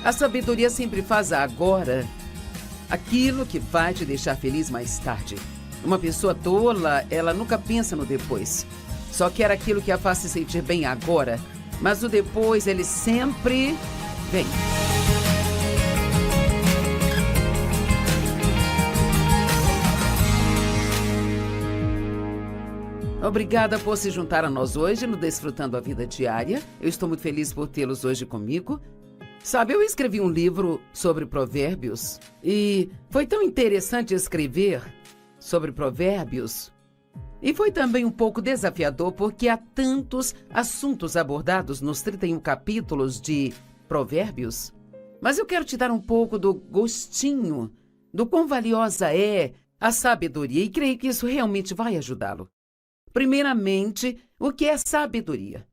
A sabedoria sempre faz agora aquilo que vai te deixar feliz mais tarde. Uma pessoa tola, ela nunca pensa no depois. Só quer aquilo que a faz se sentir bem agora. Mas o depois, ele sempre vem. Obrigada por se juntar a nós hoje no Desfrutando a Vida Diária. Eu estou muito feliz por tê-los hoje comigo. Sabe, eu escrevi um livro sobre provérbios e foi tão interessante escrever sobre provérbios. E foi também um pouco desafiador porque há tantos assuntos abordados nos 31 capítulos de Provérbios. Mas eu quero te dar um pouco do gostinho do quão valiosa é a sabedoria e creio que isso realmente vai ajudá-lo. Primeiramente, o que é sabedoria?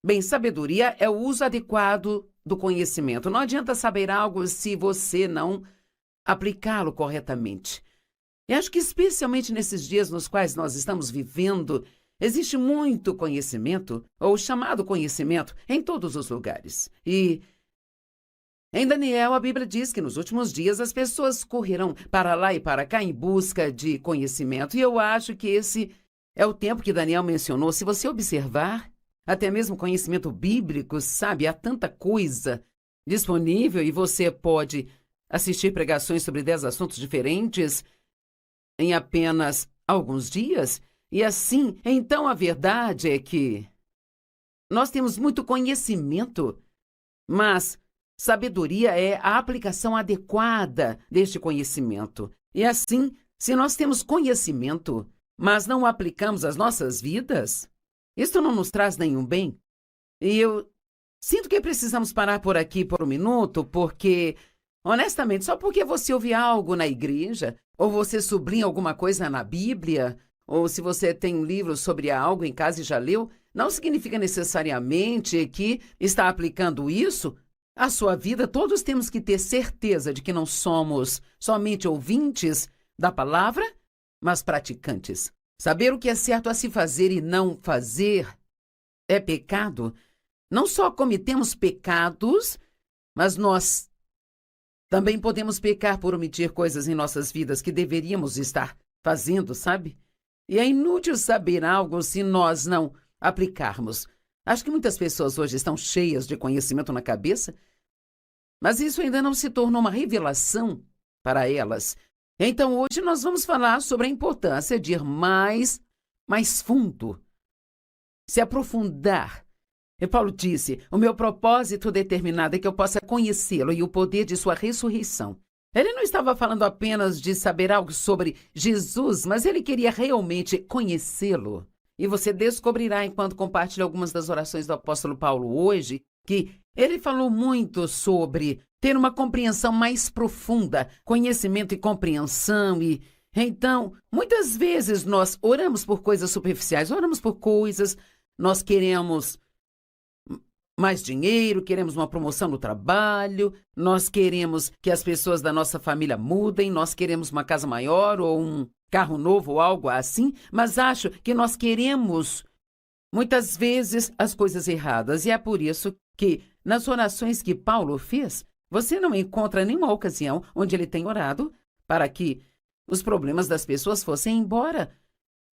Bem, sabedoria é o uso adequado do conhecimento. Não adianta saber algo se você não aplicá-lo corretamente. E acho que especialmente nesses dias nos quais nós estamos vivendo, existe muito conhecimento, ou chamado conhecimento, em todos os lugares. E em Daniel, a Bíblia diz que nos últimos dias as pessoas correrão para lá e para cá em busca de conhecimento. E eu acho que esse é o tempo que Daniel mencionou. Se você observar, até mesmo conhecimento bíblico, sabe, há tanta coisa disponível e você pode assistir pregações sobre 10 assuntos diferentes em apenas alguns dias. E assim, então a verdade é que nós temos muito conhecimento, mas sabedoria é a aplicação adequada deste conhecimento. E assim, se nós temos conhecimento, mas não o aplicamos às nossas vidas, isto não nos traz nenhum bem. E eu sinto que precisamos parar por aqui por um minuto, porque, honestamente, só porque você ouve algo na igreja, ou você sublinha alguma coisa na Bíblia, ou se você tem um livro sobre algo em casa e já leu, não significa necessariamente que está aplicando isso à sua vida. Todos temos que ter certeza de que não somos somente ouvintes da palavra, mas praticantes. Saber o que é certo a se fazer e não fazer é pecado. Não só cometemos pecados, mas nós também podemos pecar por omitir coisas em nossas vidas que deveríamos estar fazendo, sabe? E é inútil saber algo se nós não aplicarmos. Acho que muitas pessoas hoje estão cheias de conhecimento na cabeça, mas isso ainda não se tornou uma revelação para elas. Então, hoje nós vamos falar sobre a importância de ir mais fundo, se aprofundar. E Paulo disse, o meu propósito determinado é que eu possa conhecê-lo e o poder de sua ressurreição. Ele não estava falando apenas de saber algo sobre Jesus, mas ele queria realmente conhecê-lo. E você descobrirá, enquanto compartilha algumas das orações do apóstolo Paulo hoje, que ele falou muito sobre ter uma compreensão mais profunda, conhecimento e compreensão. E então, muitas vezes nós oramos por coisas superficiais, oramos por coisas, nós queremos mais dinheiro, queremos uma promoção no trabalho, nós queremos que as pessoas da nossa família mudem, nós queremos uma casa maior ou um carro novo ou algo assim, mas acho que nós queremos muitas vezes as coisas erradas. E é por isso que nas orações que Paulo fez, você não encontra nenhuma ocasião onde ele tem orado para que os problemas das pessoas fossem embora.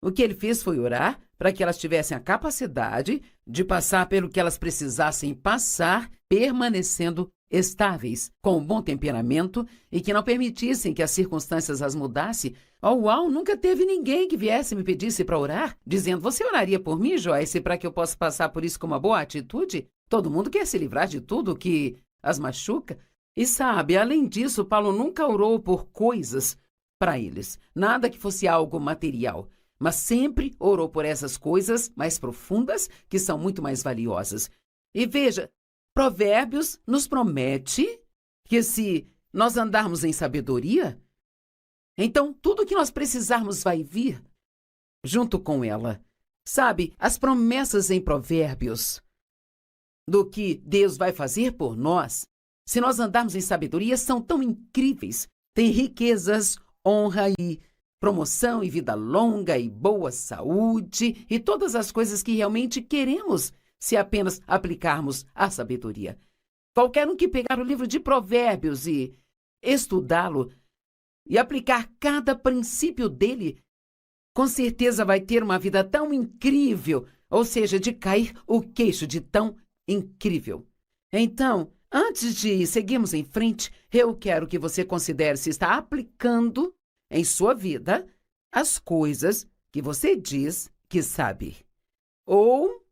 O que ele fez foi orar para que elas tivessem a capacidade de passar pelo que elas precisassem passar, permanecendo estáveis, com um bom temperamento e que não permitissem que as circunstâncias as mudassem. Uau, nunca teve ninguém que viesse e me pedisse para orar, dizendo, você oraria por mim, Joyce, para que eu possa passar por isso com uma boa atitude? Todo mundo quer se livrar de tudo que as machuca. E sabe, além disso, Paulo nunca orou por coisas para eles, nada que fosse algo material, mas sempre orou por essas coisas mais profundas, que são muito mais valiosas. E veja, Provérbios nos promete que se nós andarmos em sabedoria, então tudo o que nós precisarmos vai vir junto com ela. Sabe, as promessas em Provérbios do que Deus vai fazer por nós, se nós andarmos em sabedoria, são tão incríveis. Tem riquezas, honra e promoção e vida longa e boa saúde e todas as coisas que realmente queremos se apenas aplicarmos a sabedoria. Qualquer um que pegar o livro de Provérbios e estudá-lo e aplicar cada princípio dele, com certeza vai ter uma vida tão incrível, ou seja, de cair o queixo de tão incrível. Então, antes de seguirmos em frente, eu quero que você considere se está aplicando em sua vida as coisas que você diz que sabe. Ou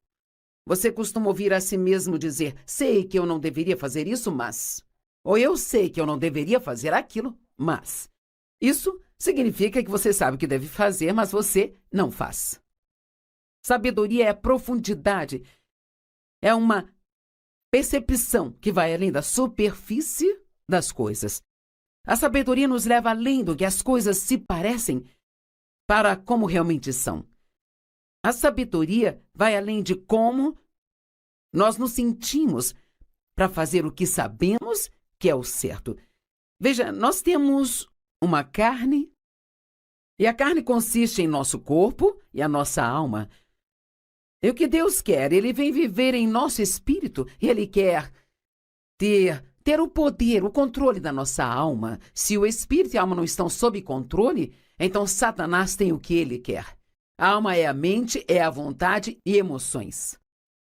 você costuma ouvir a si mesmo dizer, sei que eu não deveria fazer isso, mas... Ou eu sei que eu não deveria fazer aquilo, mas... Isso significa que você sabe o que deve fazer, mas você não faz. Sabedoria é profundidade. É uma percepção que vai além da superfície das coisas. A sabedoria nos leva além do que as coisas se parecem para como realmente são. A sabedoria vai além de como nós nos sentimos para fazer o que sabemos que é o certo. Veja, nós temos uma carne, e a carne consiste em nosso corpo e a nossa alma. E o que Deus quer? Ele vem viver em nosso espírito e Ele quer ter o poder, o controle da nossa alma. Se o espírito e a alma não estão sob controle, então Satanás tem o que ele quer. A alma é a mente, é a vontade e emoções.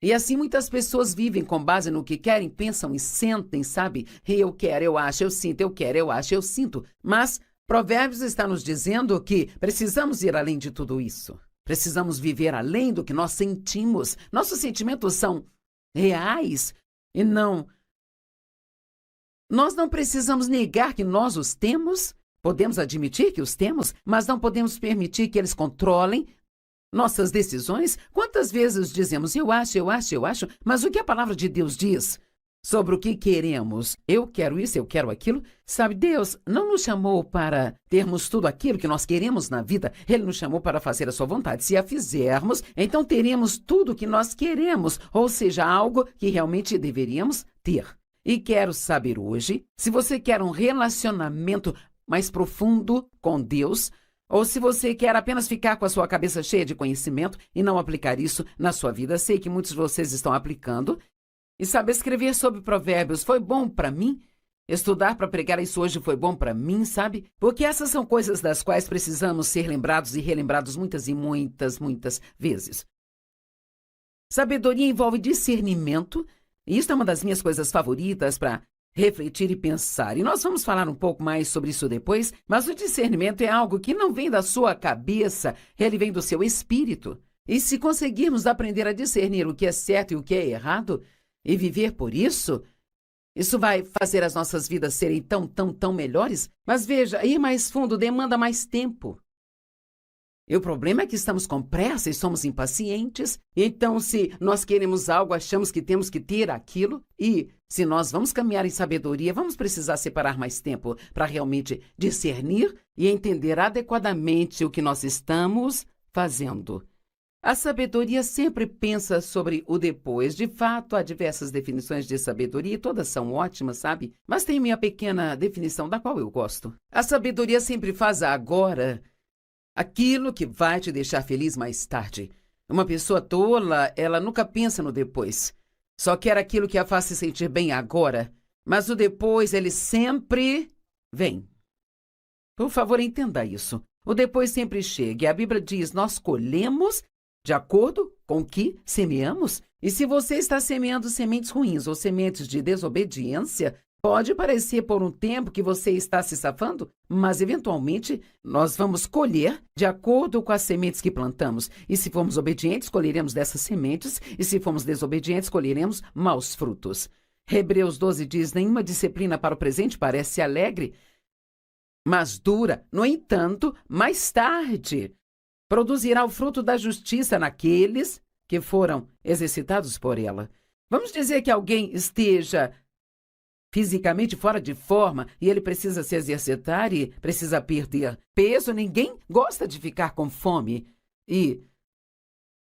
E assim muitas pessoas vivem com base no que querem, pensam e sentem, sabe? Eu quero, eu acho, eu sinto, eu quero, eu acho, eu sinto. Mas Provérbios está nos dizendo que precisamos ir além de tudo isso. Precisamos viver além do que nós sentimos. Nossos sentimentos são reais e não... Nós não precisamos negar que nós os temos. Podemos admitir que os temos, mas não podemos permitir que eles controlem nossas decisões. Quantas vezes dizemos, eu acho, mas o que a palavra de Deus diz sobre o que queremos? Eu quero isso, eu quero aquilo. Sabe, Deus não nos chamou para termos tudo aquilo que nós queremos na vida. Ele nos chamou para fazer a sua vontade. Se a fizermos, então teremos tudo o que nós queremos, ou seja, algo que realmente deveríamos ter. E quero saber hoje, se você quer um relacionamento mais profundo com Deus, ou se você quer apenas ficar com a sua cabeça cheia de conhecimento e não aplicar isso na sua vida. Sei que muitos de vocês estão aplicando. E sabe, escrever sobre Provérbios foi bom para mim. Estudar para pregar isso hoje foi bom para mim, sabe? Porque essas são coisas das quais precisamos ser lembrados e relembrados muitas e muitas vezes. Sabedoria envolve discernimento, e isso é uma das minhas coisas favoritas para refletir e pensar. E nós vamos falar um pouco mais sobre isso depois, mas o discernimento é algo que não vem da sua cabeça, ele vem do seu espírito. E se conseguirmos aprender a discernir o que é certo e o que é errado, e viver por isso, isso vai fazer as nossas vidas serem tão melhores. Mas veja, ir mais fundo demanda mais tempo. E o problema é que estamos com pressa e somos impacientes. Então, se nós queremos algo, achamos que temos que ter aquilo. E se nós vamos caminhar em sabedoria, vamos precisar separar mais tempo para realmente discernir e entender adequadamente o que nós estamos fazendo. A sabedoria sempre pensa sobre o depois. De fato, há diversas definições de sabedoria e todas são ótimas, sabe? Mas tem minha pequena definição da qual eu gosto. A sabedoria sempre faz agora aquilo que vai te deixar feliz mais tarde. Uma pessoa tola, ela nunca pensa no depois. Só quer aquilo que a faz se sentir bem agora. Mas o depois, ele sempre vem. Por favor, entenda isso. O depois sempre chega. E a Bíblia diz, nós colhemos de acordo com o que semeamos. E se você está semeando sementes ruins ou sementes de desobediência, pode parecer por um tempo que você está se safando, mas eventualmente nós vamos colher de acordo com as sementes que plantamos. E se formos obedientes, colheremos dessas sementes, e se formos desobedientes, colheremos maus frutos. Hebreus 12 diz, nenhuma disciplina para o presente parece alegre, mas dura. No entanto, mais tarde, produzirá o fruto da justiça naqueles que foram exercitados por ela. Vamos dizer que alguém esteja fisicamente fora de forma e ele precisa se exercitar e precisa perder peso. Ninguém gosta de ficar com fome. E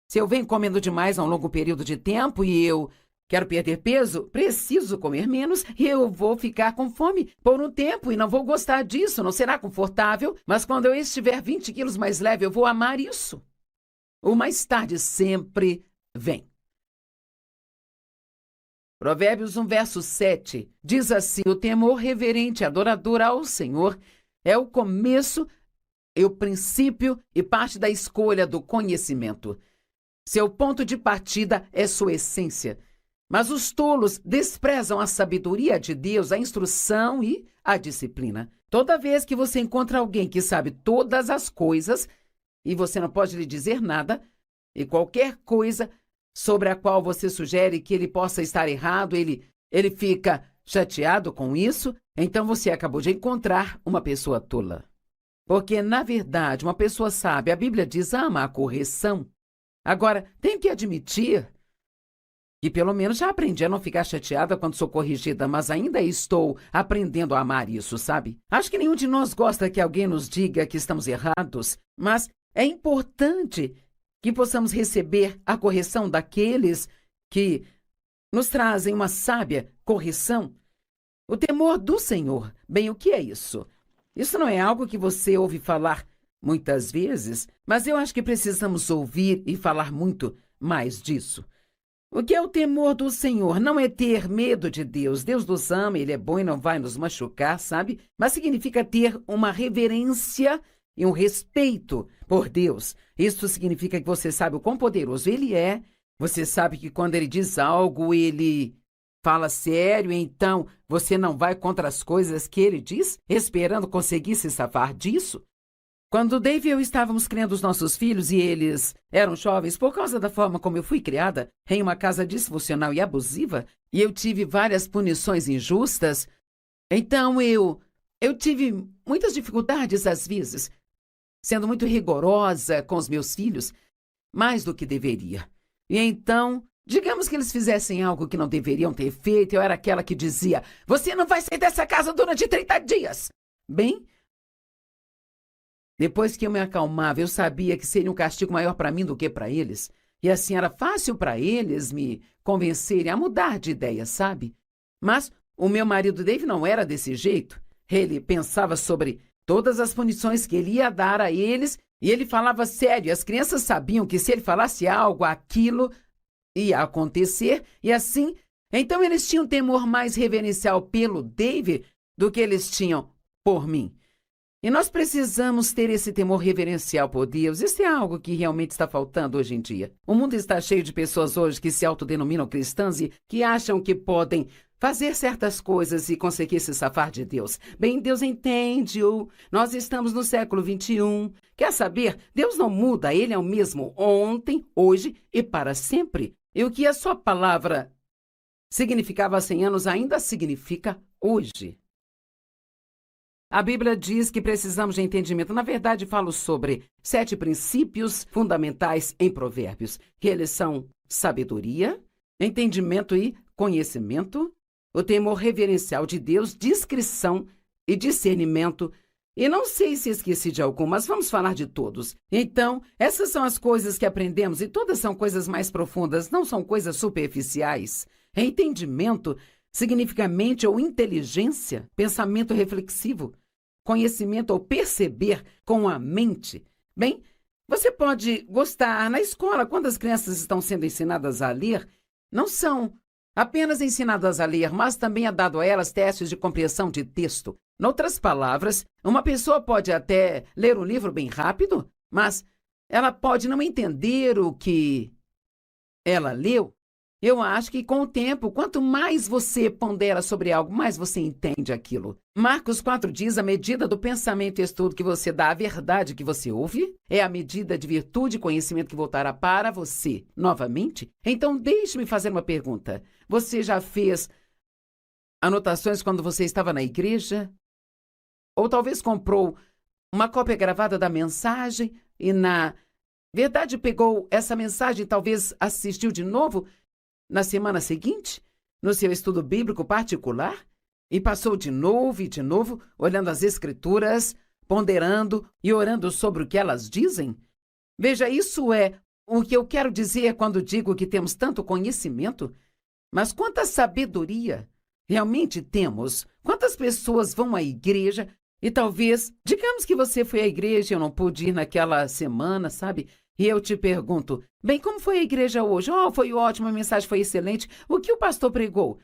se eu venho comendo demais a um longo período de tempo e eu quero perder peso, preciso comer menos e eu vou ficar com fome por um tempo e não vou gostar disso, não será confortável, mas quando eu estiver 20 quilos mais leve, eu vou amar isso. O mais tarde sempre vem. Provérbios 1, verso 7, diz assim: o temor reverente e adorador ao Senhor é o começo e o princípio e parte da escolha do conhecimento. Seu ponto de partida é sua essência. Mas os tolos desprezam a sabedoria de Deus, a instrução e a disciplina. Toda vez que você encontra alguém que sabe todas as coisas e você não pode lhe dizer nada, e qualquer coisa sobre a qual você sugere que ele possa estar errado, ele fica chateado com isso, então você acabou de encontrar uma pessoa tola. Porque, na verdade, uma pessoa sábia, a Bíblia diz, ama a correção. Agora, tenho que admitir que pelo menos já aprendi a não ficar chateada quando sou corrigida, mas ainda estou aprendendo a amar isso, sabe? Acho que nenhum de nós gosta que alguém nos diga que estamos errados, mas é importante que possamos receber a correção daqueles que nos trazem uma sábia correção. O temor do Senhor. Bem, o que é isso? Isso não é algo que você ouve falar muitas vezes, mas eu acho que precisamos ouvir e falar muito mais disso. O que é o temor do Senhor? Não é ter medo de Deus. Deus nos ama, Ele é bom e não vai nos machucar, sabe? Mas significa ter uma reverência e um respeito por Deus. Isso significa que você sabe o quão poderoso Ele é. Você sabe que quando Ele diz algo, Ele fala sério, então você não vai contra as coisas que Ele diz, esperando conseguir se safar disso. Quando Dave e eu estávamos criando os nossos filhos e eles eram jovens, por causa da forma como eu fui criada, em uma casa disfuncional e abusiva, e eu tive várias punições injustas, então eu tive muitas dificuldades às vezes, sendo muito rigorosa com os meus filhos, mais do que deveria. E então, digamos que eles fizessem algo que não deveriam ter feito, eu era aquela que dizia, você não vai sair dessa casa durante 30 dias. Bem, depois que eu me acalmava, eu sabia que seria um castigo maior para mim do que para eles. E assim era fácil para eles me convencerem a mudar de ideia, sabe? Mas o meu marido Dave não era desse jeito. Ele pensava sobre todas as punições que ele ia dar a eles e ele falava sério. E as crianças sabiam que se ele falasse algo, aquilo ia acontecer. E assim, então eles tinham temor mais reverencial pelo Dave do que eles tinham por mim. E nós precisamos ter esse temor reverencial por Deus. Isso é algo que realmente está faltando hoje em dia. O mundo está cheio de pessoas hoje que se autodenominam cristãs e que acham que podem fazer certas coisas e conseguir se safar de Deus. Bem, Deus entende-o. Nós estamos no século 21. Quer saber? Deus não muda. Ele é o mesmo ontem, hoje e para sempre. E o que a sua palavra significava há 100 anos ainda significa hoje. A Bíblia diz que precisamos de entendimento. Na verdade, falo sobre 7 princípios fundamentais em Provérbios, que eles são sabedoria, entendimento e conhecimento, o temor reverencial de Deus, discrição e discernimento. E não sei se esqueci de algum, mas vamos falar de todos. Então, essas são as coisas que aprendemos e todas são coisas mais profundas, não são coisas superficiais. Entendimento significa mente ou inteligência, pensamento reflexivo. Conhecimento ou perceber com a mente. Bem, você pode gostar na escola, quando as crianças estão sendo ensinadas a ler, não são apenas ensinadas a ler, mas também é dado a elas testes de compreensão de texto. Em outras palavras, uma pessoa pode até ler um livro bem rápido, mas ela pode não entender o que ela leu. Eu acho que com o tempo, quanto mais você pondera sobre algo, mais você entende aquilo. Marcos 4 diz, a medida do pensamento e estudo que você dá à verdade que você ouve é a medida de virtude e conhecimento que voltará para você novamente. Então, deixe-me fazer uma pergunta. Você já fez anotações quando você estava na igreja? Ou talvez comprou uma cópia gravada da mensagem e na verdade pegou essa mensagem e talvez assistiu de novo na semana seguinte, no seu estudo bíblico particular, e passou de novo e de novo, olhando as Escrituras, ponderando e orando sobre o que elas dizem? Veja, isso é o que eu quero dizer quando digo que temos tanto conhecimento. Mas quanta sabedoria realmente temos? Quantas pessoas vão à igreja e talvez, digamos que você foi à igreja e eu não pude ir naquela semana, sabe? e eu te pergunto, bem, como foi a igreja hoje? Oh, foi ótimo, a mensagem foi excelente. O que o pastor pregou?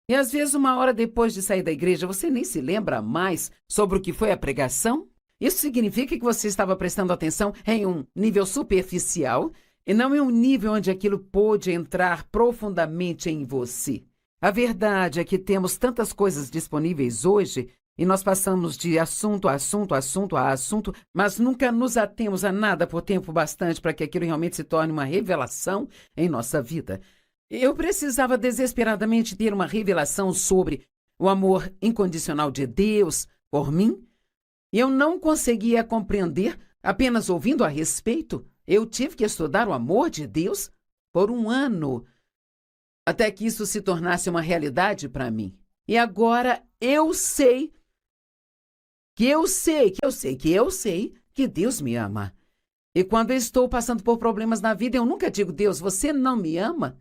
E às vezes, uma hora depois de sair da igreja, você nem se lembra mais sobre o que foi a pregação? Isso significa que você estava prestando atenção em um nível superficial e não em um nível onde aquilo pôde entrar profundamente em você. A verdade é que temos tantas coisas disponíveis hoje e nós passamos de assunto a assunto, assunto a assunto, mas nunca nos atemos a nada por tempo bastante para que aquilo realmente se torne uma revelação em nossa vida. Eu precisava desesperadamente ter uma revelação sobre o amor incondicional de Deus por mim, e eu não conseguia compreender apenas ouvindo a respeito. Eu tive que estudar o amor de Deus por 1 ano, até que isso se tornasse uma realidade para mim. E agora eu sei que Deus me ama. E quando eu estou passando por problemas na vida, eu nunca digo, Deus, você não me ama?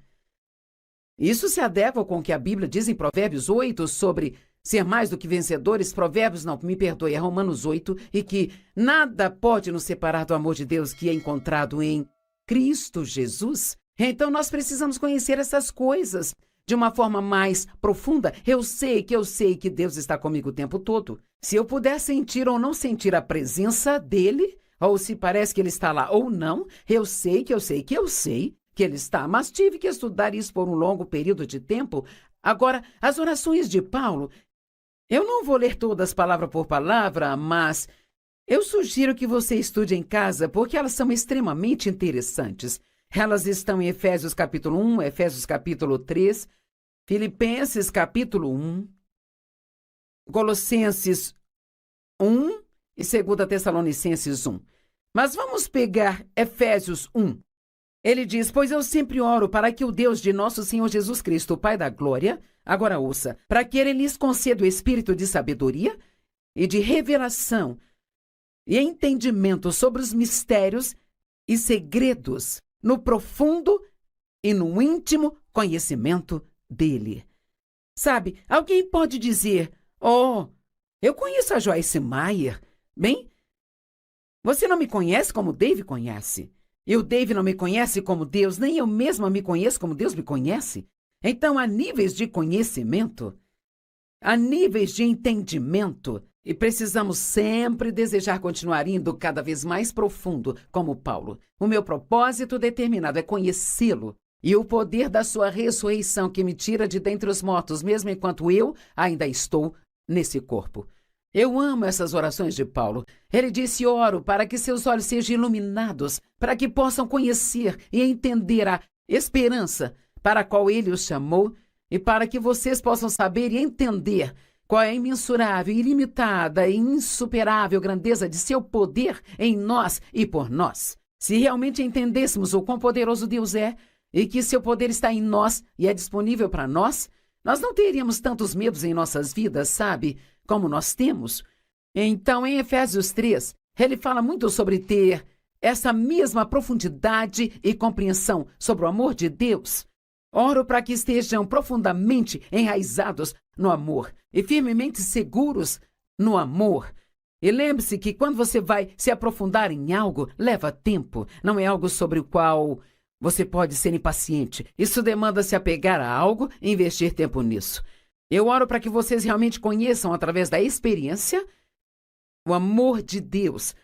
Isso se adequa com o que a Bíblia diz em Provérbios 8 sobre ser mais do que vencedores. Provérbios, não, me perdoe, é Romanos 8, e que nada pode nos separar do amor de Deus que é encontrado em Cristo Jesus. Então nós precisamos conhecer essas coisas de uma forma mais profunda. Eu sei que Deus está comigo o tempo todo. Se eu puder sentir ou não sentir a presença dele, ou se parece que ele está lá ou não, eu sei que ele está, mas tive que estudar isso por um longo período de tempo. Agora, as orações de Paulo, eu não vou ler todas palavra por palavra, mas eu sugiro que você estude em casa, porque elas são extremamente interessantes. Elas estão em Efésios capítulo 1, Efésios capítulo 3, Filipenses capítulo 1, Colossenses 1 e 2 Tessalonicenses 1. Mas vamos pegar Efésios 1. Ele diz, pois eu sempre oro para que o Deus de nosso Senhor Jesus Cristo, o Pai da Glória, agora ouça, para que ele lhes conceda o espírito de sabedoria e de revelação e entendimento sobre os mistérios e segredos no profundo e no íntimo conhecimento dele. Sabe, alguém pode dizer, eu conheço a Joyce Meyer. Bem, você não me conhece como Dave conhece. E o Dave não me conhece como Deus, nem eu mesma me conheço como Deus me conhece. Então, há níveis de conhecimento, há níveis de entendimento, e precisamos sempre desejar continuar indo cada vez mais profundo, como Paulo. O meu propósito determinado é conhecê-lo e o poder da sua ressurreição que me tira de dentre os mortos, mesmo enquanto eu ainda estou nesse corpo. Eu amo essas orações de Paulo. Ele disse, oro para que seus olhos sejam iluminados, para que possam conhecer e entender a esperança para a qual ele os chamou e para que vocês possam saber e entender qual é a imensurável, ilimitada e insuperável grandeza de seu poder em nós e por nós. Se realmente entendêssemos o quão poderoso Deus é e que seu poder está em nós e é disponível para nós, nós não teríamos tantos medos em nossas vidas, sabe? Como nós temos. Então, em Efésios 3, ele fala muito sobre ter essa mesma profundidade e compreensão sobre o amor de Deus. Oro para que estejam profundamente enraizados no amor e firmemente seguros no amor. E lembre-se que quando você vai se aprofundar em algo, leva tempo. Não é algo sobre o qual você pode ser impaciente. Isso demanda se apegar a algo e investir tempo nisso. Eu oro para que vocês realmente conheçam, através da experiência, o amor de Deus,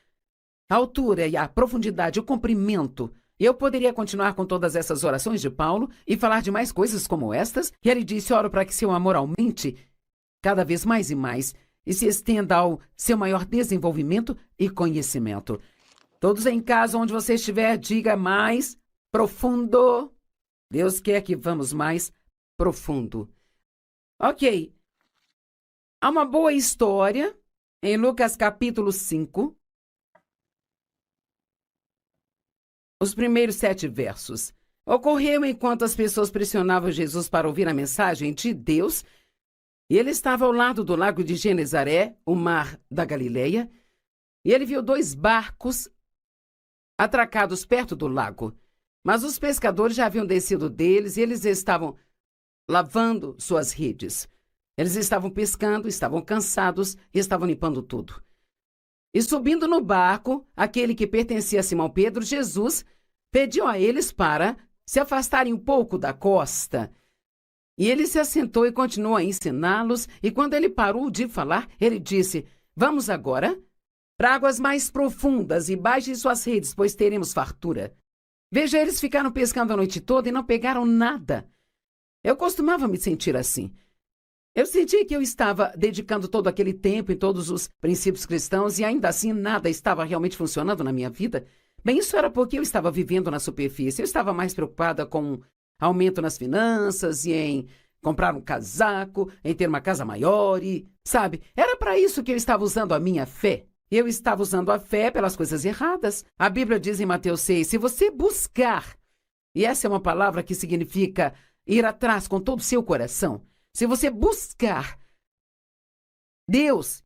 a altura e a profundidade, o comprimento. Eu poderia continuar com todas essas orações de Paulo e falar de mais coisas como estas. E ele disse, oro para que seu amor aumente cada vez mais e mais e se estenda ao seu maior desenvolvimento e conhecimento. Todos em casa, onde você estiver, diga mais profundo. Deus quer que vamos mais profundo. Ok. Há uma boa história em Lucas capítulo 5. Os primeiros 7 versos. Ocorreu enquanto as pessoas pressionavam Jesus para ouvir a mensagem de Deus, e ele estava ao lado do lago de Genezaré, o mar da Galileia, e ele viu 2 barcos atracados perto do lago. Mas os pescadores já haviam descido deles e eles estavam lavando suas redes. Eles estavam pescando, estavam cansados e estavam limpando tudo. E subindo no barco, aquele que pertencia a Simão Pedro, Jesus pediu a eles para se afastarem um pouco da costa. E ele se assentou e continuou a ensiná-los, e quando ele parou de falar, ele disse: vamos agora para águas mais profundas e baixem suas redes, pois teremos fartura. Veja, eles ficaram pescando a noite toda e não pegaram nada. Eu costumava me sentir assim. Eu senti que eu estava dedicando todo aquele tempo em todos os princípios cristãos e ainda assim nada estava realmente funcionando na minha vida. Bem, isso era porque eu estava vivendo na superfície. Eu estava mais preocupada com aumento nas finanças e em comprar um casaco, em ter uma casa maior e, sabe, era para isso que eu estava usando a minha fé. Eu estava usando a fé pelas coisas erradas. A Bíblia diz em Mateus 6, se você buscar, e essa é uma palavra que significa ir atrás com todo o seu coração, se você buscar Deus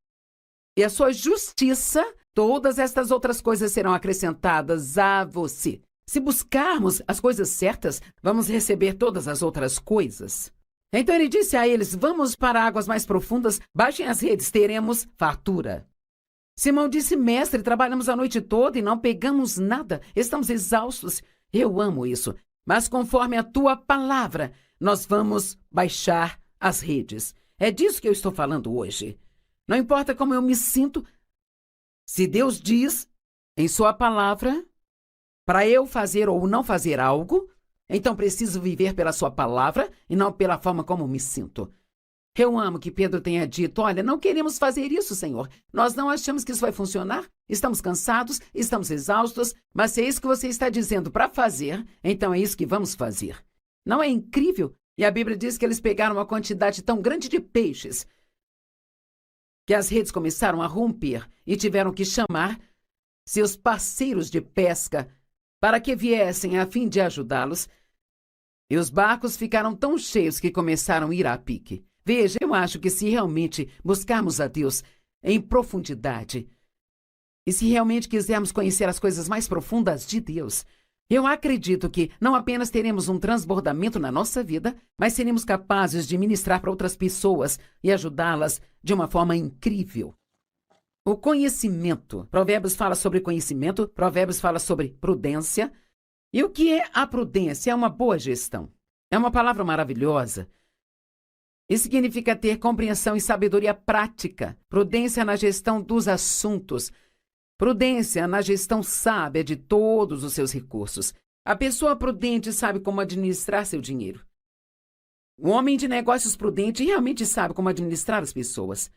e a sua justiça, todas estas outras coisas serão acrescentadas a você. Se buscarmos as coisas certas, vamos receber todas as outras coisas. Então ele disse a eles, vamos para águas mais profundas, baixem as redes, teremos fartura. Simão disse, mestre, trabalhamos a noite toda e não pegamos nada, estamos exaustos. Eu amo isso, mas conforme a tua palavra, nós vamos baixar as redes. É disso que eu estou falando hoje. Não importa como eu me sinto, se Deus diz em sua palavra para eu fazer ou não fazer algo, então preciso viver pela sua palavra e não pela forma como me sinto. Eu amo que Pedro tenha dito, olha, não queremos fazer isso, Senhor. Nós não achamos que isso vai funcionar. Estamos cansados, estamos exaustos, mas se é isso que você está dizendo para fazer, então é isso que vamos fazer. Não é incrível? E a Bíblia diz que eles pegaram uma quantidade tão grande de peixes que as redes começaram a romper e tiveram que chamar seus parceiros de pesca para que viessem a fim de ajudá-los. E os barcos ficaram tão cheios que começaram a ir a pique. Veja, eu acho que se realmente buscarmos a Deus em profundidade e se realmente quisermos conhecer as coisas mais profundas de Deus, eu acredito que não apenas teremos um transbordamento na nossa vida, mas seremos capazes de ministrar para outras pessoas e ajudá-las de uma forma incrível. O conhecimento. Provérbios fala sobre conhecimento, Provérbios fala sobre prudência. E o que é a prudência? É uma boa gestão. É uma palavra maravilhosa. E significa ter compreensão e sabedoria prática. Prudência na gestão dos assuntos. Prudência na gestão sábia de todos os seus recursos. A pessoa prudente sabe como administrar seu dinheiro. O homem de negócios prudente realmente sabe como administrar as pessoas.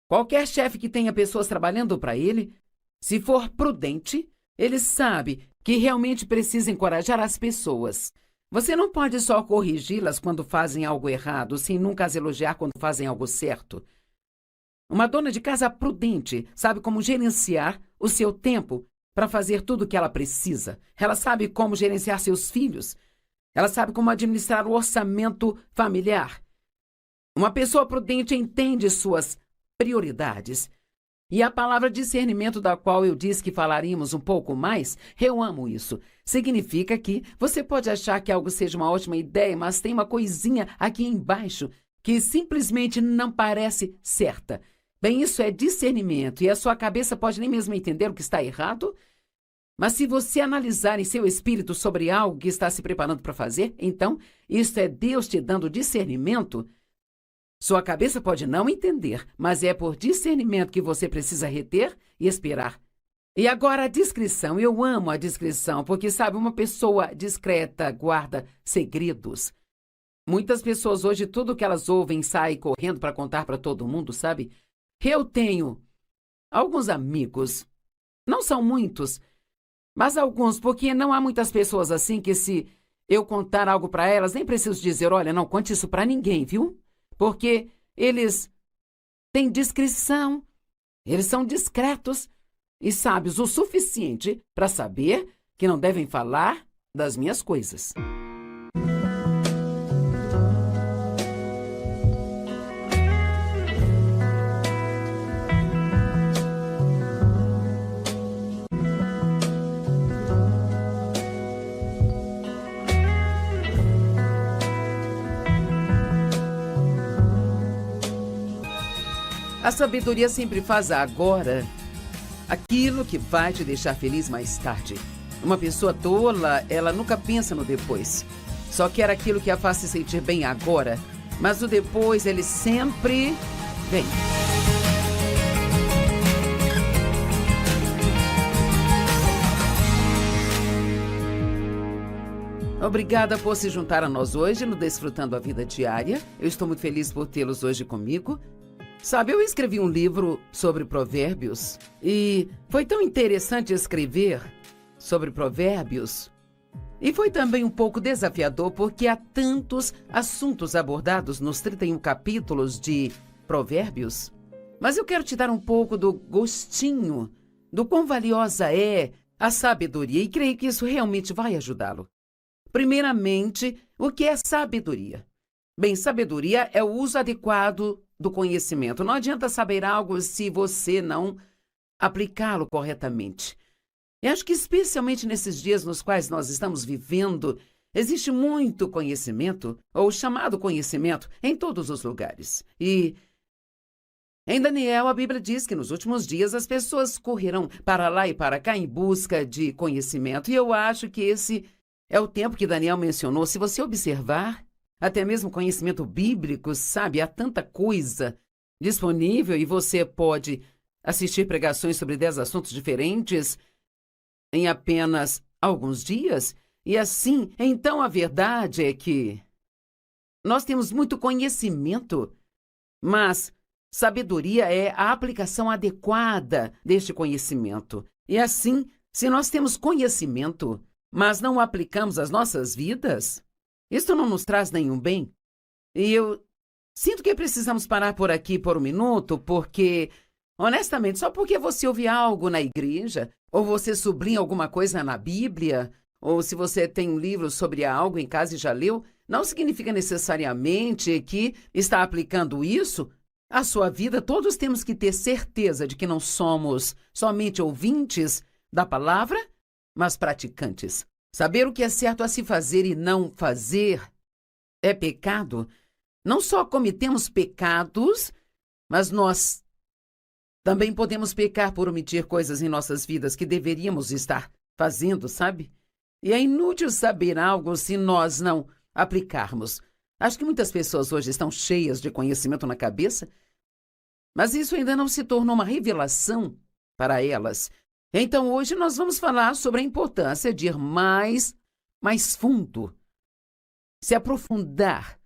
Qualquer chefe que tenha pessoas trabalhando para ele, se for prudente, ele sabe que realmente precisa encorajar as pessoas. Você não pode só corrigi-las quando fazem algo errado, sem nunca as elogiar quando fazem algo certo. Uma dona de casa prudente sabe como gerenciar o seu tempo para fazer tudo o que ela precisa. Ela sabe como gerenciar seus filhos. Ela sabe como administrar o orçamento familiar. Uma pessoa prudente entende suas prioridades. E a palavra discernimento, da qual eu disse que falaríamos um pouco mais, eu amo isso. Significa que você pode achar que algo seja uma ótima ideia, mas tem uma coisinha aqui embaixo que simplesmente não parece certa. Bem, isso é discernimento e a sua cabeça pode nem mesmo entender o que está errado. Mas se você analisar em seu espírito sobre algo que está se preparando para fazer, então isso é Deus te dando discernimento. Sua cabeça pode não entender, mas é por discernimento que você precisa reter e esperar. E agora a discrição. Eu amo a discrição, porque, sabe, uma pessoa discreta guarda segredos. Muitas pessoas hoje, tudo que elas ouvem, saem correndo para contar para todo mundo, sabe? Eu tenho alguns amigos, não são muitos, mas alguns, porque não há muitas pessoas assim que se eu contar algo para elas, nem preciso dizer, olha, não conte isso para ninguém, viu? Porque eles têm discrição, eles são discretos e sábios o suficiente para saber que não devem falar das minhas coisas. A sabedoria sempre faz agora aquilo que vai te deixar feliz mais tarde. Uma pessoa tola, ela nunca pensa no depois. Só quer aquilo que a faz se sentir bem agora. Mas o depois, ele sempre vem. Obrigada por se juntar a nós hoje no Desfrutando a Vida Diária. Eu estou muito feliz por tê-los hoje comigo. Sabe, eu escrevi um livro sobre provérbios e foi tão interessante escrever sobre provérbios. E foi também um pouco desafiador porque há tantos assuntos abordados nos 31 capítulos de Provérbios. Mas eu quero te dar um pouco do gostinho do quão valiosa é a sabedoria e creio que isso realmente vai ajudá-lo. Primeiramente, o que é sabedoria? Bem, sabedoria é o uso adequado do conhecimento. Não adianta saber algo se você não aplicá-lo corretamente. E acho que especialmente nesses dias nos quais nós estamos vivendo, existe muito conhecimento, ou chamado conhecimento, em todos os lugares. E em Daniel, a Bíblia diz que nos últimos dias as pessoas correrão para lá e para cá em busca de conhecimento. E eu acho que esse é o tempo que Daniel mencionou. Se você observar, até mesmo conhecimento bíblico, sabe, há tanta coisa disponível e você pode assistir pregações sobre 10 assuntos diferentes em apenas alguns dias. E assim, então a verdade é que nós temos muito conhecimento, mas sabedoria é a aplicação adequada deste conhecimento. E assim, se nós temos conhecimento, mas não o aplicamos às nossas vidas, isto não nos traz nenhum bem. E eu sinto que precisamos parar por aqui por um minuto, porque, honestamente, só porque você ouve algo na igreja, ou você sublinha alguma coisa na Bíblia, ou se você tem um livro sobre algo em casa e já leu, não significa necessariamente que está aplicando isso à sua vida. Todos temos que ter certeza de que não somos somente ouvintes da palavra, mas praticantes. Saber o que é certo a se fazer e não fazer é pecado. Não só cometemos pecados, mas nós também podemos pecar por omitir coisas em nossas vidas que deveríamos estar fazendo, sabe? E é inútil saber algo se nós não aplicarmos. Acho que muitas pessoas hoje estão cheias de conhecimento na cabeça, mas isso ainda não se tornou uma revelação para elas. Então, hoje nós vamos falar sobre a importância de ir mais fundo, se aprofundar.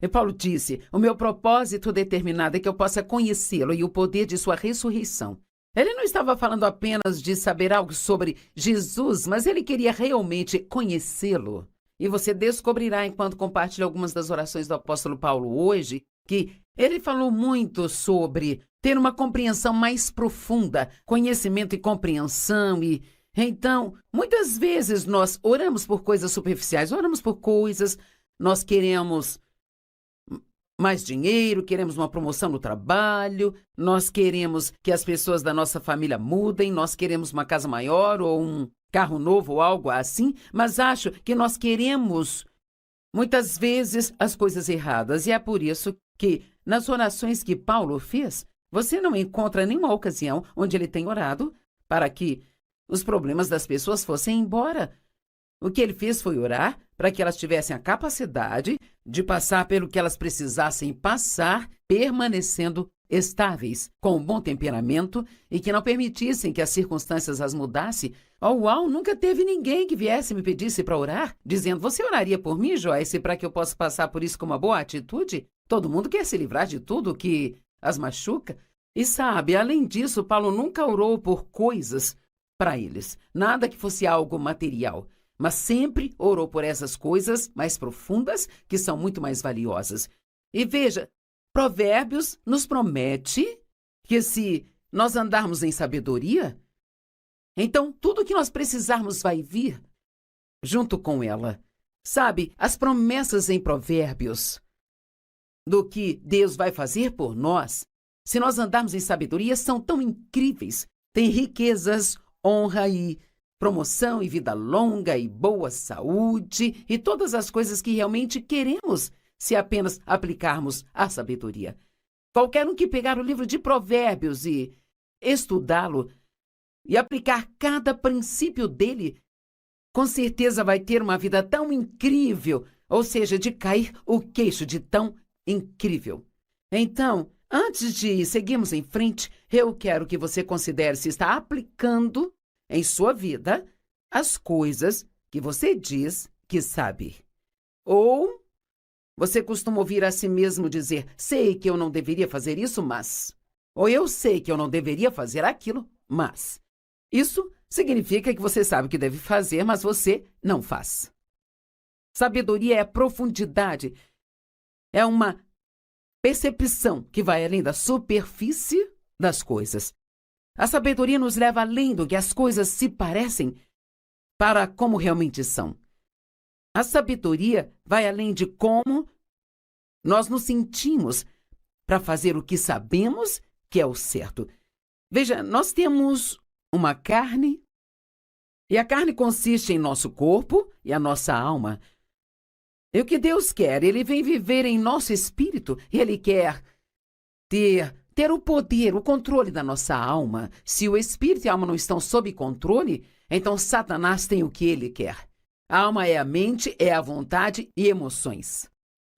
E Paulo disse, o meu propósito determinado é que eu possa conhecê-lo e o poder de sua ressurreição. Ele não estava falando apenas de saber algo sobre Jesus, mas ele queria realmente conhecê-lo. E você descobrirá, enquanto compartilha algumas das orações do apóstolo Paulo hoje, que ele falou muito sobre ter uma compreensão mais profunda, conhecimento e compreensão. E então, muitas vezes nós oramos por coisas superficiais, oramos por coisas, nós queremos mais dinheiro, queremos uma promoção no trabalho, nós queremos que as pessoas da nossa família mudem, nós queremos uma casa maior ou um carro novo ou algo assim, mas acho que nós queremos muitas vezes as coisas erradas. E é por isso que nas orações que Paulo fez, você não encontra nenhuma ocasião onde ele tem orado para que os problemas das pessoas fossem embora. O que ele fez foi orar para que elas tivessem a capacidade de passar pelo que elas precisassem passar, permanecendo estáveis, com um bom temperamento e que não permitissem que as circunstâncias as mudassem. Uau, nunca teve ninguém que viesse e me pedisse para orar, dizendo, você oraria por mim, Joyce, para que eu possa passar por isso com uma boa atitude? Todo mundo quer se livrar de tudo que as machuca. E sabe, além disso, Paulo nunca orou por coisas para eles, nada que fosse algo material, mas sempre orou por essas coisas mais profundas, que são muito mais valiosas. E veja, Provérbios nos promete que se nós andarmos em sabedoria, então tudo o que nós precisarmos vai vir junto com ela. Sabe, as promessas em Provérbios do que Deus vai fazer por nós, se nós andarmos em sabedoria, são tão incríveis. Tem riquezas, honra e promoção e vida longa e boa saúde e todas as coisas que realmente queremos se apenas aplicarmos a sabedoria. Qualquer um que pegar o livro de Provérbios e estudá-lo e aplicar cada princípio dele, com certeza vai ter uma vida tão incrível, ou seja, de cair o queixo de tão incrível. Então, antes de seguirmos em frente, eu quero que você considere se está aplicando em sua vida as coisas que você diz que sabe. Ou você costuma ouvir a si mesmo dizer, sei que eu não deveria fazer isso, mas... Ou eu sei que eu não deveria fazer aquilo, mas... Isso significa que você sabe o que deve fazer, mas você não faz. Sabedoria é profundidade. É uma percepção que vai além da superfície das coisas. A sabedoria nos leva além do que as coisas se parecem para como realmente são. A sabedoria vai além de como nós nos sentimos para fazer o que sabemos que é o certo. Veja, nós temos uma carne, e a carne consiste em nosso corpo e a nossa alma. E o que Deus quer? Ele vem viver em nosso espírito, e Ele quer ter o poder, o controle da nossa alma. Se o espírito e a alma não estão sob controle, então Satanás tem o que ele quer. A alma é a mente, é a vontade e emoções.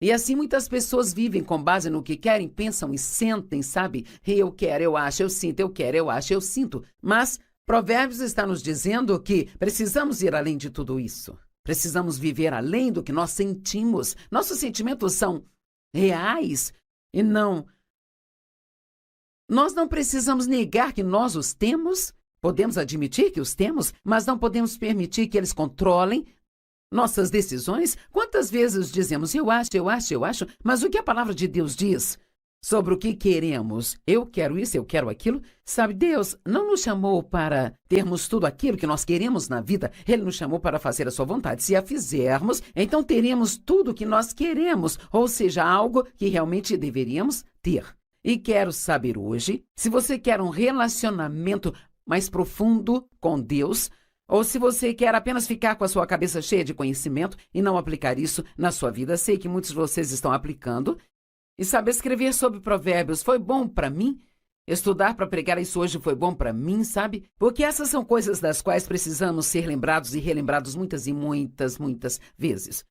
E assim muitas pessoas vivem com base no que querem, pensam e sentem, sabe? Eu quero, eu acho, eu sinto, eu quero, eu acho, eu sinto. Mas Provérbios está nos dizendo que precisamos ir além de tudo isso. Precisamos viver além do que nós sentimos. Nossos sentimentos são reais e não... Nós não precisamos negar que nós os temos. Podemos admitir que os temos, mas não podemos permitir que eles controlem nossas decisões. Quantas vezes dizemos, eu acho, mas o que a palavra de Deus diz sobre o que queremos? Eu quero isso, eu quero aquilo. Sabe, Deus não nos chamou para termos tudo aquilo que nós queremos na vida. Ele nos chamou para fazer a sua vontade. Se a fizermos, então teremos tudo o que nós queremos, ou seja, algo que realmente deveríamos ter. E quero saber hoje, se você quer um relacionamento mais profundo com Deus, ou se você quer apenas ficar com a sua cabeça cheia de conhecimento e não aplicar isso na sua vida. Sei que muitos de vocês estão aplicando. E sabe, escrever sobre provérbios foi bom para mim. Estudar para pregar isso hoje foi bom para mim, sabe? Porque essas são coisas das quais precisamos ser lembrados e relembrados muitas e muitas vezes.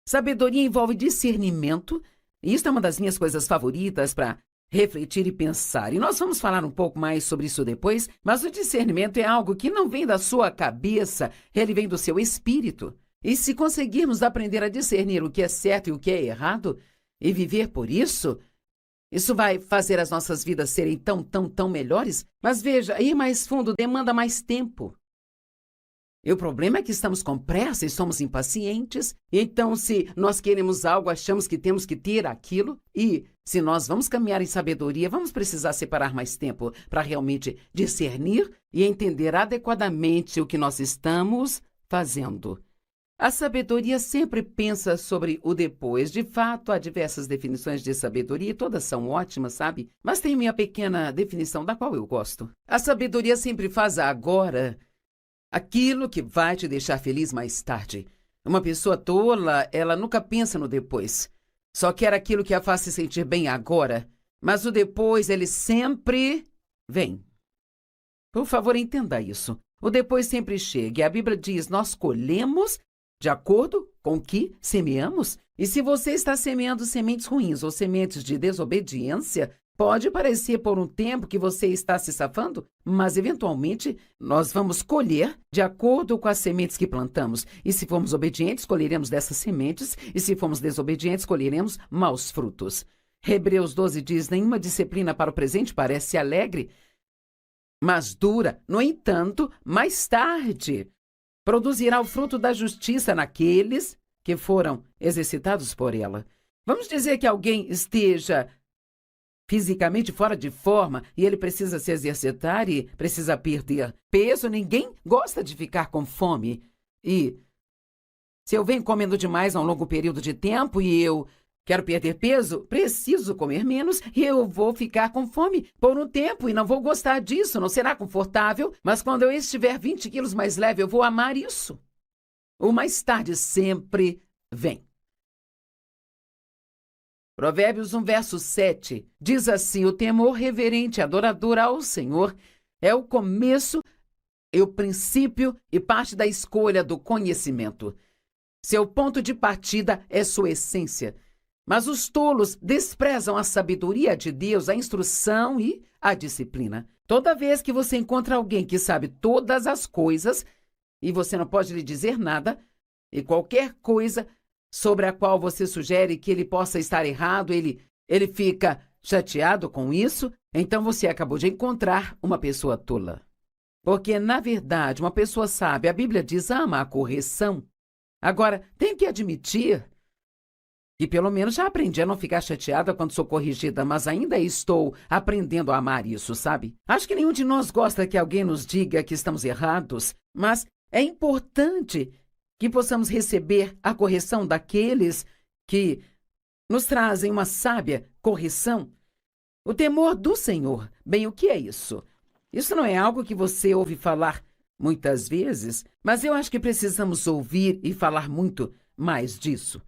Sabedoria envolve discernimento, e isso é uma das minhas coisas favoritas para refletir e pensar. E nós vamos falar um pouco mais sobre isso depois, mas o discernimento é algo que não vem da sua cabeça, ele vem do seu espírito. E se conseguirmos aprender a discernir o que é certo e o que é errado, e viver por isso, isso vai fazer as nossas vidas serem tão melhores. Mas veja, ir mais fundo demanda mais tempo. E o problema é que estamos com pressa e somos impacientes. Então, se nós queremos algo, achamos que temos que ter aquilo. E se nós vamos caminhar em sabedoria, vamos precisar separar mais tempo para realmente discernir e entender adequadamente o que nós estamos fazendo. A sabedoria sempre pensa sobre o depois. De fato, há diversas definições de sabedoria e todas são ótimas, sabe? Mas tem minha pequena definição da qual eu gosto. A sabedoria sempre faz agora aquilo que vai te deixar feliz mais tarde. Uma pessoa tola, ela nunca pensa no depois. Só quer aquilo que a faz se sentir bem agora. Mas o depois, ele sempre vem. Por favor, entenda isso. O depois sempre chega. E a Bíblia diz, nós colhemos de acordo com o que semeamos. E se você está semeando sementes ruins ou sementes de desobediência, pode parecer por um tempo que você está se safando, mas eventualmente nós vamos colher de acordo com as sementes que plantamos. E se formos obedientes, colheremos dessas sementes, e se formos desobedientes, colheremos maus frutos. Hebreus 12 diz, nenhuma disciplina para o presente parece alegre, mas dura. No entanto, mais tarde, produzirá o fruto da justiça naqueles que foram exercitados por ela. Vamos dizer que alguém esteja fisicamente fora de forma e ele precisa se exercitar e precisa perder peso. Ninguém gosta de ficar com fome. E se eu venho comendo demais há um longo período de tempo e eu quero perder peso, preciso comer menos e eu vou ficar com fome por um tempo e não vou gostar disso, não será confortável, mas quando eu estiver 20 quilos mais leve, eu vou amar isso. O mais tarde sempre vem. Provérbios 1, verso 7, diz assim, o temor reverente e adorador ao Senhor é o começo, é o princípio e parte da escolha do conhecimento. Seu ponto de partida é sua essência. Mas os tolos desprezam a sabedoria de Deus, a instrução e a disciplina. Toda vez que você encontra alguém que sabe todas as coisas e você não pode lhe dizer nada, e qualquer coisa sobre a qual você sugere que ele possa estar errado, ele fica chateado com isso, então você acabou de encontrar uma pessoa tola. Porque, na verdade, uma pessoa sábia, a Bíblia diz, ama a correção. Agora, tenho que admitir que pelo menos já aprendi a não ficar chateada quando sou corrigida, mas ainda estou aprendendo a amar isso, sabe? Acho que nenhum de nós gosta que alguém nos diga que estamos errados, mas é importante que possamos receber a correção daqueles que nos trazem uma sábia correção. O temor do Senhor. Bem, o que é isso? Isso não é algo que você ouve falar muitas vezes, mas eu acho que precisamos ouvir e falar muito mais disso.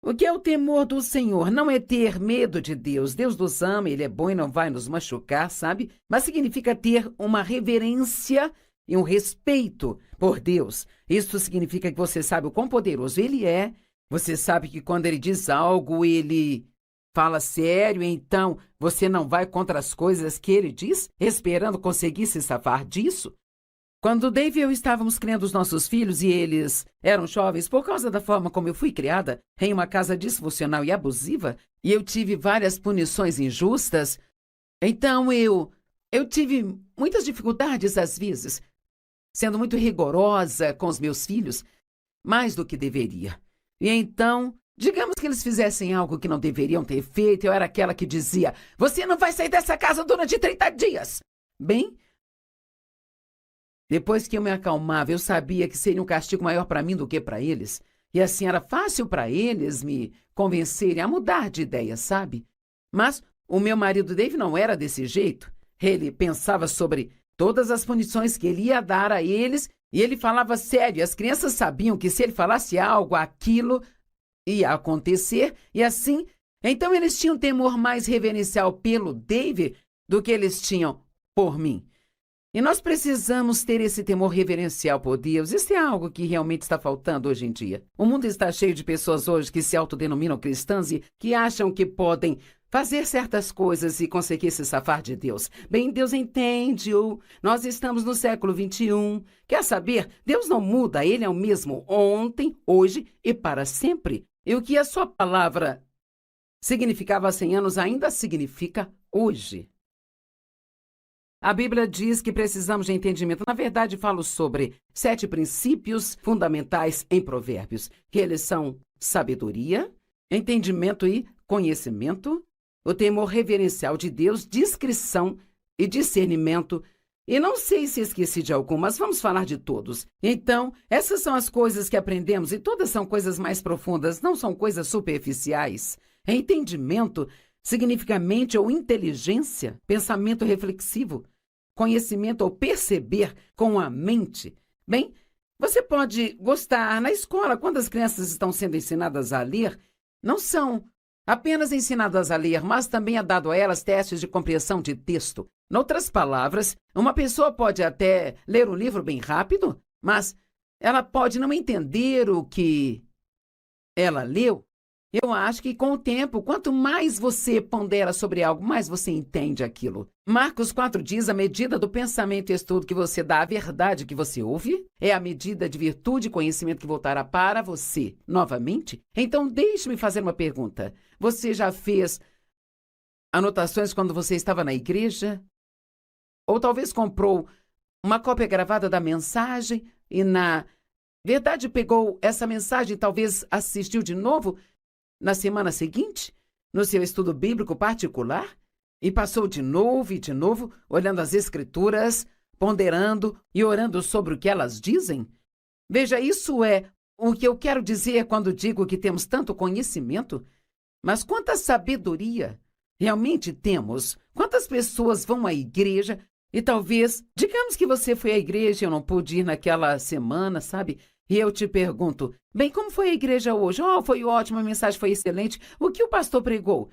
O que é o temor do Senhor? Não é ter medo de Deus. Deus nos ama, Ele é bom e não vai nos machucar, sabe? Mas significa ter uma reverência e um respeito por Deus. Isso significa que você sabe o quão poderoso Ele é. Você sabe que quando Ele diz algo, Ele fala sério, então você não vai contra as coisas que Ele diz, esperando conseguir se safar disso. Quando Dave e eu estávamos criando os nossos filhos e eles eram jovens, por causa da forma como eu fui criada, em uma casa disfuncional e abusiva, e eu tive várias punições injustas, então eu tive muitas dificuldades às vezes, sendo muito rigorosa com os meus filhos, mais do que deveria. E então, digamos que eles fizessem algo que não deveriam ter feito, eu era aquela que dizia, você não vai sair dessa casa durante 30 dias. Bem, depois que eu me acalmava, eu sabia que seria um castigo maior para mim do que para eles. E assim era fácil para eles me convencerem a mudar de ideia, sabe? Mas o meu marido Dave não era desse jeito. Ele pensava sobre todas as punições que ele ia dar a eles e ele falava sério. As crianças sabiam que se ele falasse algo, aquilo ia acontecer. E assim, então eles tinham temor mais reverencial pelo Dave do que eles tinham por mim. E nós precisamos ter esse temor reverencial por Deus. Isso é algo que realmente está faltando hoje em dia. O mundo está cheio de pessoas hoje que se autodenominam cristãs e que acham que podem fazer certas coisas e conseguir se safar de Deus. Bem, Deus entende-o. Nós estamos no século 21. Quer saber? Deus não muda. Ele é o mesmo ontem, hoje e para sempre. E o que a sua palavra significava há 100 anos ainda significa hoje. A Bíblia diz que precisamos de entendimento. Na verdade, falo sobre 7 princípios fundamentais em Provérbios, que eles são sabedoria, entendimento e conhecimento, o temor reverencial de Deus, discrição e discernimento. E não sei se esqueci de algum, mas vamos falar de todos. Então, essas são as coisas que aprendemos e todas são coisas mais profundas, não são coisas superficiais. Entendimento significa mente ou inteligência, pensamento reflexivo, conhecimento ou perceber com a mente. Bem, você pode gostar na escola, quando as crianças estão sendo ensinadas a ler, não são apenas ensinadas a ler, mas também é dado a elas testes de compreensão de texto. Noutras palavras, uma pessoa pode até ler um livro bem rápido, mas ela pode não entender o que ela leu. Eu acho que com o tempo, quanto mais você pondera sobre algo, mais você entende aquilo. Marcos 4 diz, a medida do pensamento e estudo que você dá à verdade que você ouve é a medida de virtude e conhecimento que voltará para você novamente. Então, deixe-me fazer uma pergunta. Você já fez anotações quando você estava na igreja? Ou talvez comprou uma cópia gravada da mensagem e, na verdade, pegou essa mensagem e talvez assistiu de novo na semana seguinte, no seu estudo bíblico particular, e passou de novo e de novo, olhando as Escrituras, ponderando e orando sobre o que elas dizem? Veja, isso é o que eu quero dizer quando digo que temos tanto conhecimento. Mas quanta sabedoria realmente temos? Quantas pessoas vão à igreja e talvez, digamos que você foi à igreja e eu não pude ir naquela semana, sabe? E eu te pergunto, bem, como foi a igreja hoje? Oh, foi ótimo, a mensagem foi excelente. O que o pastor pregou?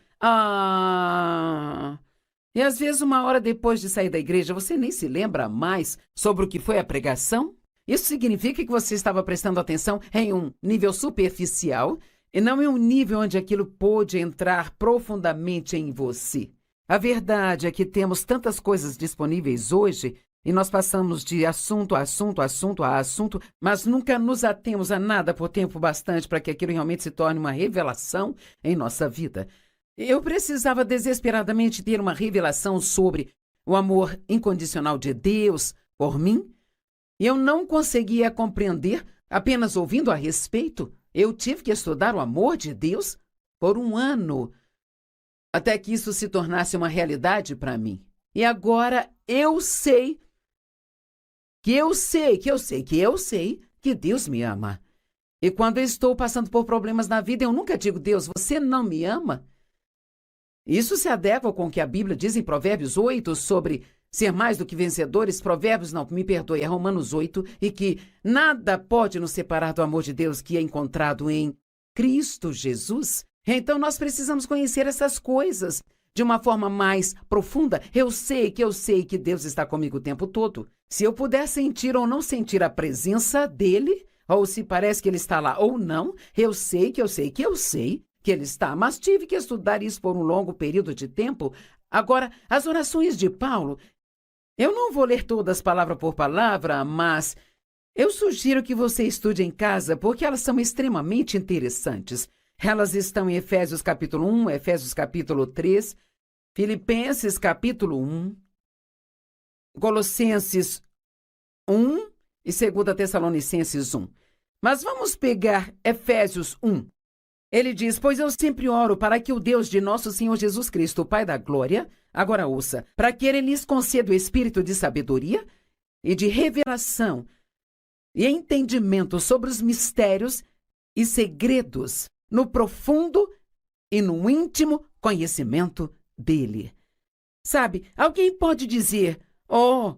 E às vezes, uma hora depois de sair da igreja, você nem se lembra mais sobre o que foi a pregação? Isso significa que você estava prestando atenção em um nível superficial e não em um nível onde aquilo pôde entrar profundamente em você. A verdade é que temos tantas coisas disponíveis hoje e nós passamos de assunto a assunto, assunto a assunto, mas nunca nos atemos a nada por tempo bastante para que aquilo realmente se torne uma revelação em nossa vida. Eu precisava desesperadamente ter uma revelação sobre o amor incondicional de Deus por mim, e eu não conseguia compreender apenas ouvindo a respeito. Eu tive que estudar o amor de Deus por 1 ano, até que isso se tornasse uma realidade para mim. E agora eu sei que Deus me ama. E quando eu estou passando por problemas na vida, eu nunca digo: Deus, você não me ama? Isso se adequa com o que a Bíblia diz em Provérbios 8 sobre ser mais do que vencedores. Provérbios, não, me perdoe, é Romanos 8, e que nada pode nos separar do amor de Deus que é encontrado em Cristo Jesus. Então nós precisamos conhecer essas coisas de uma forma mais profunda. Eu sei que Deus está comigo o tempo todo. Se eu puder sentir ou não sentir a presença dele, ou se parece que ele está lá ou não, eu sei que ele está, mas tive que estudar isso por um longo período de tempo. Agora, as orações de Paulo, eu não vou ler todas palavra por palavra, mas eu sugiro que você estude em casa, porque elas são extremamente interessantes. Elas estão em Efésios capítulo 1, Efésios capítulo 3, Filipenses capítulo 1, Colossenses 1 e 2 Tessalonicenses 1. Mas vamos pegar Efésios 1. Ele diz: pois eu sempre oro para que o Deus de nosso Senhor Jesus Cristo, o Pai da glória, agora ouça, para que ele lhes conceda o espírito de sabedoria e de revelação e entendimento sobre os mistérios e segredos no profundo e no íntimo conhecimento dele. Sabe, alguém pode dizer: oh,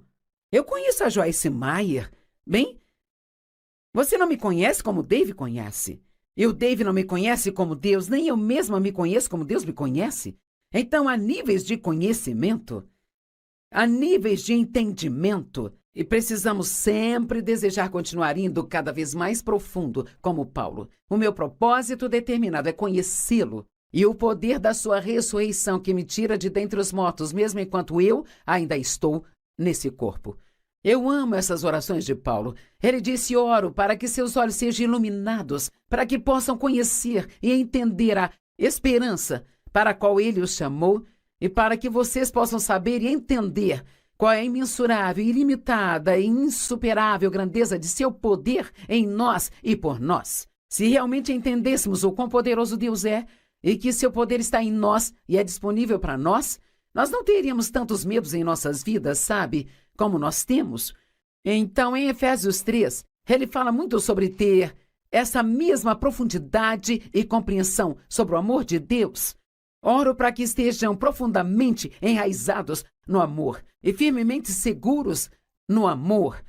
eu conheço a Joyce Meyer. Bem, você não me conhece como Dave conhece. E o Dave não me conhece como Deus, nem eu mesma me conheço como Deus me conhece. Então, há níveis de conhecimento, há níveis de entendimento, e precisamos sempre desejar continuar indo cada vez mais profundo, como Paulo. O meu propósito determinado é conhecê-lo e o poder da sua ressurreição que me tira de dentre os mortos, mesmo enquanto eu ainda estou nesse corpo. Eu amo essas orações de Paulo. Ele disse: oro para que seus olhos sejam iluminados, para que possam conhecer e entender a esperança para a qual ele os chamou e para que vocês possam saber e entender qual é a imensurável, ilimitada e insuperável grandeza de seu poder em nós e por nós. Se realmente entendêssemos o quão poderoso Deus é e que seu poder está em nós e é disponível para nós, nós não teríamos tantos medos em nossas vidas, sabe? Como nós temos. Então, em Efésios 3, ele fala muito sobre ter essa mesma profundidade e compreensão sobre o amor de Deus. Oro para que estejam profundamente enraizados no amor e firmemente seguros no amor.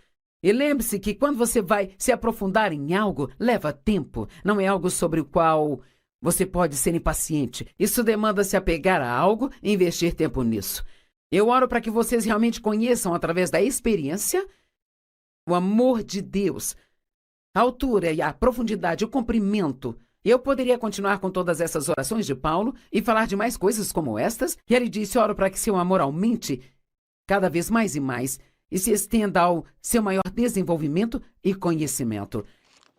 E lembre-se que quando você vai se aprofundar em algo, leva tempo. Não é algo sobre o qual você pode ser impaciente. Isso demanda se apegar a algo e investir tempo nisso. Eu oro para que vocês realmente conheçam, através da experiência, o amor de Deus, a altura e a profundidade, o comprimento. Eu poderia continuar com todas essas orações de Paulo e falar de mais coisas como estas. E ele disse: oro para que seu amor aumente cada vez mais e mais e se estenda ao seu maior desenvolvimento e conhecimento.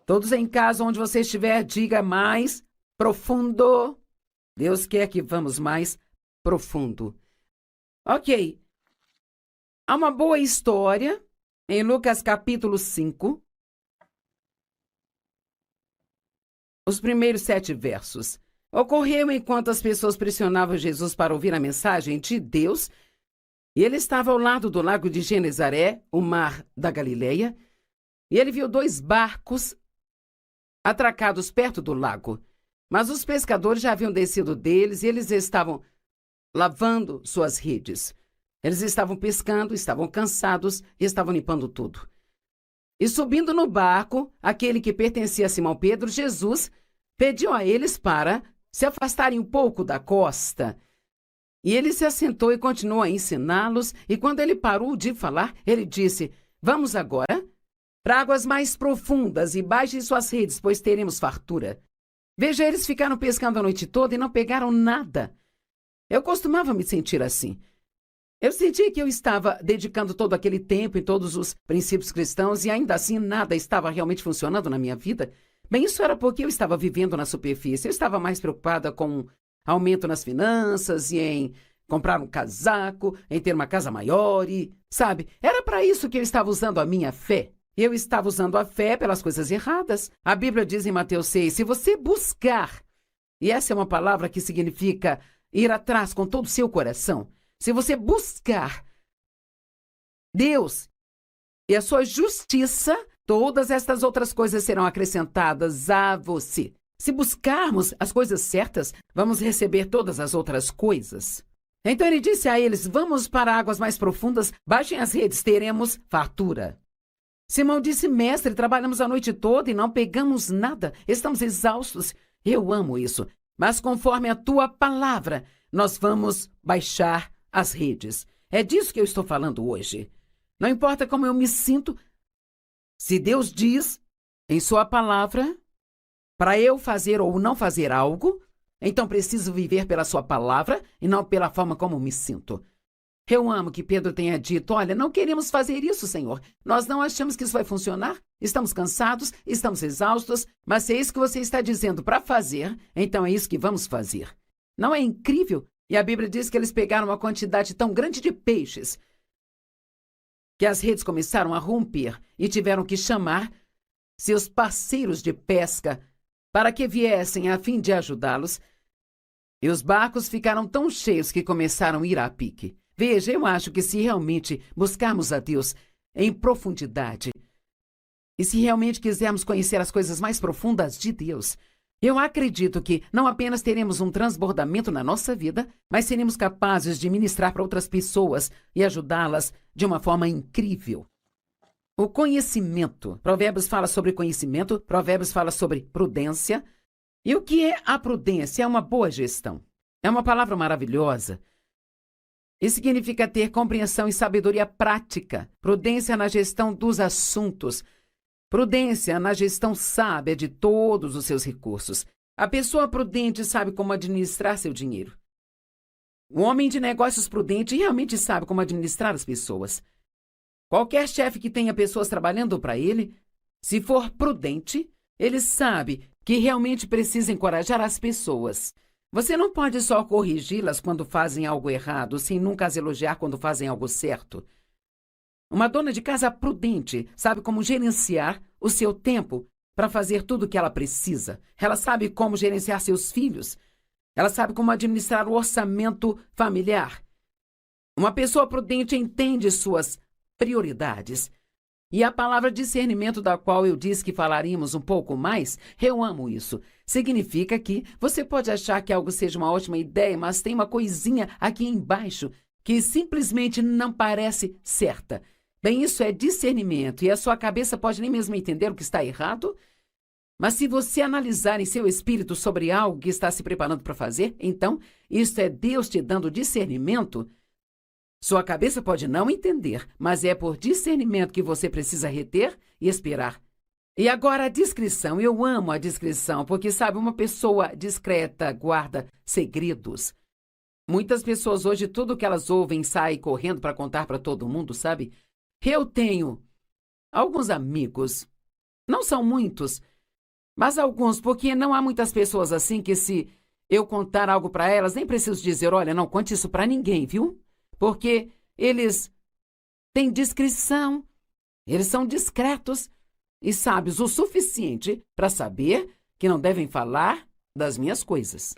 Todos em casa, onde você estiver, diga: mais profundo. Deus quer que vamos mais profundo. Ok. Há uma boa história em Lucas capítulo 5. Os primeiros 7 versos. Ocorreu enquanto as pessoas pressionavam Jesus para ouvir a mensagem de Deus, e ele estava ao lado do lago de Genezaré, o mar da Galileia, e ele viu 2 barcos atracados perto do lago. Mas os pescadores já haviam descido deles e eles estavam lavando suas redes. Eles estavam pescando, estavam cansados e estavam limpando tudo. E subindo no barco, aquele que pertencia a Simão Pedro, Jesus pediu a eles para se afastarem um pouco da costa. E ele se assentou e continuou a ensiná-los, e quando ele parou de falar, ele disse: vamos agora para águas mais profundas e baixem suas redes, pois teremos fartura. Veja, eles ficaram pescando a noite toda e não pegaram nada. Eu costumava me sentir assim. Eu sentia que eu estava dedicando todo aquele tempo em todos os princípios cristãos e ainda assim nada estava realmente funcionando na minha vida. Bem, isso era porque eu estava vivendo na superfície. Eu estava mais preocupada com aumento nas finanças e em comprar um casaco, em ter uma casa maior e, sabe, era para isso que eu estava usando a minha fé. Eu estava usando a fé pelas coisas erradas. A Bíblia diz em Mateus 6, se você buscar, e essa é uma palavra que significa ir atrás com todo o seu coração, se você buscar Deus e a sua justiça, todas estas outras coisas serão acrescentadas a você. Se buscarmos as coisas certas, vamos receber todas as outras coisas. Então ele disse a eles, vamos para águas mais profundas, baixem as redes, teremos fartura. Simão disse, mestre, trabalhamos a noite toda e não pegamos nada, estamos exaustos. Eu amo isso, mas conforme a tua palavra, nós vamos baixar as redes. É disso que eu estou falando hoje. Não importa como eu me sinto, se Deus diz em sua palavra para eu fazer ou não fazer algo, então preciso viver pela sua palavra e não pela forma como me sinto. Eu amo que Pedro tenha dito, olha, não queremos fazer isso, Senhor. Nós não achamos que isso vai funcionar. Estamos cansados, estamos exaustos, mas se é isso que você está dizendo para fazer, então é isso que vamos fazer. Não é incrível? E a Bíblia diz que eles pegaram uma quantidade tão grande de peixes que as redes começaram a romper e tiveram que chamar seus parceiros de pesca para que viessem a fim de ajudá-los. E os barcos ficaram tão cheios que começaram a ir a pique. Veja, eu acho que se realmente buscarmos a Deus em profundidade e se realmente quisermos conhecer as coisas mais profundas de Deus, eu acredito que não apenas teremos um transbordamento na nossa vida, mas seremos capazes de ministrar para outras pessoas e ajudá-las de uma forma incrível. O conhecimento. Provérbios fala sobre conhecimento, Provérbios fala sobre prudência. E o que é a prudência? É uma boa gestão. É uma palavra maravilhosa. E significa ter compreensão e sabedoria prática, prudência na gestão dos assuntos, prudência na gestão sábia de todos os seus recursos. A pessoa prudente sabe como administrar seu dinheiro. O homem de negócios prudente realmente sabe como administrar as pessoas. Qualquer chefe que tenha pessoas trabalhando para ele, se for prudente, ele sabe que realmente precisa encorajar as pessoas. Você não pode só corrigi-las quando fazem algo errado, sem nunca as elogiar quando fazem algo certo. Uma dona de casa prudente sabe como gerenciar o seu tempo para fazer tudo o que ela precisa. Ela sabe como gerenciar seus filhos. Ela sabe como administrar o orçamento familiar. Uma pessoa prudente entende suas prioridades. E a palavra discernimento, da qual eu disse que falaríamos um pouco mais, eu amo isso. Significa que você pode achar que algo seja uma ótima ideia, mas tem uma coisinha aqui embaixo que simplesmente não parece certa. Bem, isso é discernimento e a sua cabeça pode nem mesmo entender o que está errado. Mas se você analisar em seu espírito sobre algo que está se preparando para fazer, então isso é Deus te dando discernimento. Sua cabeça pode não entender, mas é por discernimento que você precisa reter e esperar. E agora a discrição. Eu amo a discrição, porque, sabe, uma pessoa discreta guarda segredos. Muitas pessoas hoje, tudo que elas ouvem, saem correndo para contar para todo mundo, sabe? Eu tenho alguns amigos, não são muitos, mas alguns, porque não há muitas pessoas assim que se eu contar algo para elas, nem preciso dizer, olha, não conte isso para ninguém, viu? Porque eles têm discrição, eles são discretos e sábios o suficiente para saber que não devem falar das minhas coisas.